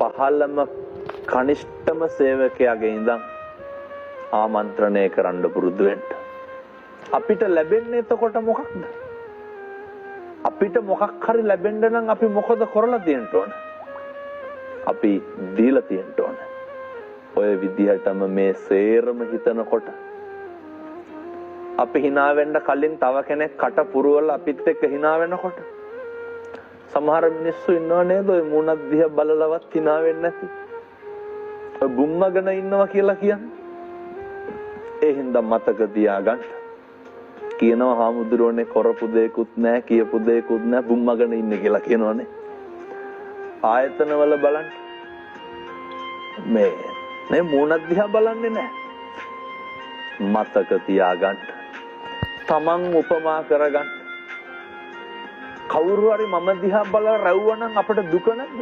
පහළම කනිෂ්ඨම සේවකයාගේ ඉඳන් ආමන්ත්‍රණය කරන්න පුරුදු වෙන්න. අපිට ලැබෙන්නේ එතකොට මොකක්ද? අපිට මොකක් හරි ලැබෙන්න නම් අපි මොකද කරලා තියෙන්න ඕන? අපි දීලා තියෙන්න ඕන. ඔය විදිහටම මේ සේරම හිතනකොට අපි hina වෙන්න කලින් තව කෙනෙක් කට පුරවලා අපිත් එක්ක hina වෙනකොට සමහර මිනිස්සු ඉන්නව නේද ඔය මූණක් දිහා බලලවත් hina වෙන්නේ නැති. ඔය බුම්මගෙන ඉන්නවා කියලා කියන්නේ. ඒ හින්දා මතක තියාගන්න. කියනවා හාමුදුරුවනේ කරපු දෙයක්වත් නැහැ කියපු දෙයක්වත් නැහැ බුම්මගෙන ඉන්නේ කියලා කියනවනේ. ආයතනවල බලන්න මේ මූණක් දිහා බලන්නේ නැහැ. මතක තියාගන්න. තමන් උපමා කරගන්න. කවුරු හරි මම දිහා බලලා රැව්වනම් අපිට දුක නැද්ද?